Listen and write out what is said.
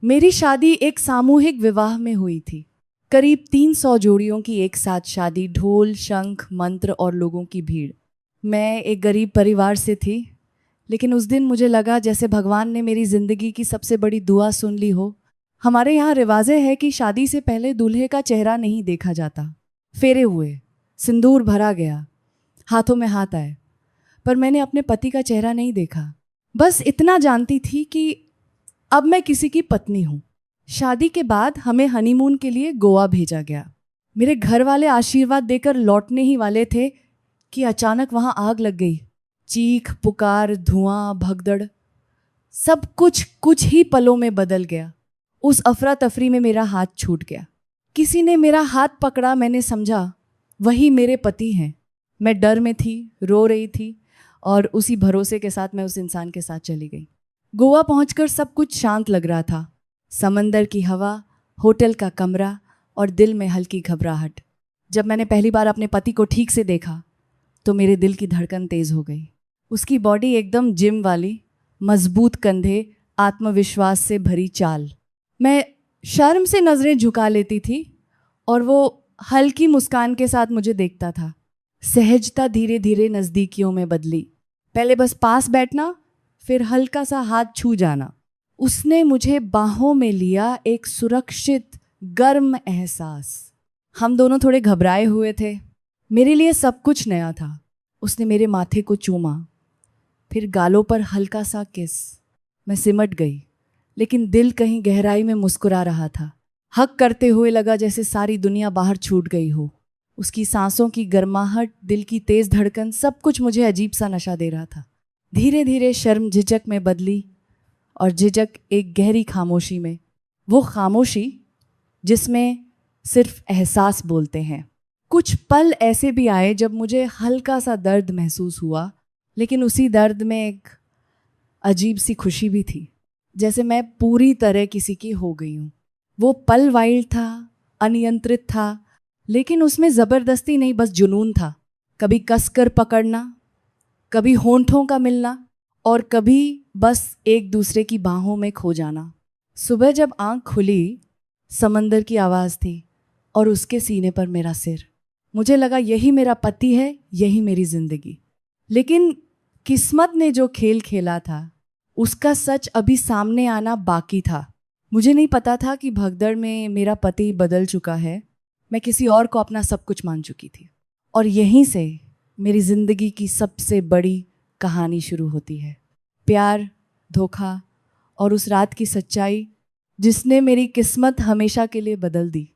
मेरी शादी एक सामूहिक विवाह में हुई थी। करीब 300 जोड़ियों की एक साथ शादी, ढोल, शंख, मंत्र और लोगों की भीड़। मैं एक गरीब परिवार से थी, लेकिन उस दिन मुझे लगा जैसे भगवान ने मेरी ज़िंदगी की सबसे बड़ी दुआ सुन ली हो। हमारे यहाँ रिवाजें है कि शादी से पहले दूल्हे का चेहरा नहीं देखा जाता। फेरे हुए, सिंदूर भरा गया, हाथों में हाथ आए, पर मैंने अपने पति का चेहरा नहीं देखा। बस इतना जानती थी कि अब मैं किसी की पत्नी हूँ। शादी के बाद हमें हनीमून के लिए गोवा भेजा गया। मेरे घर वाले आशीर्वाद देकर लौटने ही वाले थे कि अचानक वहाँ आग लग गई। चीख पुकार, धुआं, भगदड़, सब कुछ ही पलों में बदल गया। उस अफरा तफरी में मेरा हाथ छूट गया। किसी ने मेरा हाथ पकड़ा, मैंने समझा वही मेरे पति हैं। मैं डर में थी, रो रही थी और उसी भरोसे के साथ मैं उस इंसान के साथ चली गई। गोवा पहुंचकर सब कुछ शांत लग रहा था। समंदर की हवा, होटल का कमरा और दिल में हल्की घबराहट। जब मैंने पहली बार अपने पति को ठीक से देखा तो मेरे दिल की धड़कन तेज हो गई। उसकी बॉडी एकदम जिम वाली, मजबूत कंधे, आत्मविश्वास से भरी चाल। मैं शर्म से नज़रें झुका लेती थी और वो हल्की मुस्कान के साथ मुझे देखता था। सहजता धीरे धीरे नज़दीकियों में बदली। पहले बस पास बैठना, फिर हल्का सा हाथ छू जाना। उसने मुझे बाहों में लिया, एक सुरक्षित, गर्म एहसास। हम दोनों थोड़े घबराए हुए थे। मेरे लिए सब कुछ नया था। उसने मेरे माथे को चूमा, फिर गालों पर हल्का सा किस। मैं सिमट गई, लेकिन दिल कहीं गहराई में मुस्कुरा रहा था। हक करते हुए लगा जैसे सारी दुनिया बाहर छूट गई हो। उसकी सांसों की गर्माहट, दिल की तेज धड़कन, सब कुछ मुझे अजीब सा नशा दे रहा था। धीरे धीरे शर्म झिझक में बदली और झिझक एक गहरी खामोशी में। वो खामोशी जिसमें सिर्फ एहसास बोलते हैं। कुछ पल ऐसे भी आए जब मुझे हल्का सा दर्द महसूस हुआ, लेकिन उसी दर्द में एक अजीब सी खुशी भी थी, जैसे मैं पूरी तरह किसी की हो गई हूँ। वो पल वाइल्ड था, अनियंत्रित था, लेकिन उसमें ज़बरदस्ती नहीं, बस जुनून था। कभी कसकर पकड़ना, कभी होंठों का मिलना और कभी बस एक दूसरे की बाहों में खो जाना। सुबह जब आंख खुली, समंदर की आवाज़ थी और उसके सीने पर मेरा सिर। मुझे लगा यही मेरा पति है, यही मेरी ज़िंदगी। लेकिन किस्मत ने जो खेल खेला था, उसका सच अभी सामने आना बाकी था। मुझे नहीं पता था कि भगदड़ में मेरा पति बदल चुका है। मैं किसी और को अपना सब कुछ मान चुकी थी और यहीं से मेरी ज़िंदगी की सबसे बड़ी कहानी शुरू होती है। प्यार, धोखा और उस रात की सच्चाई जिसने मेरी किस्मत हमेशा के लिए बदल दी।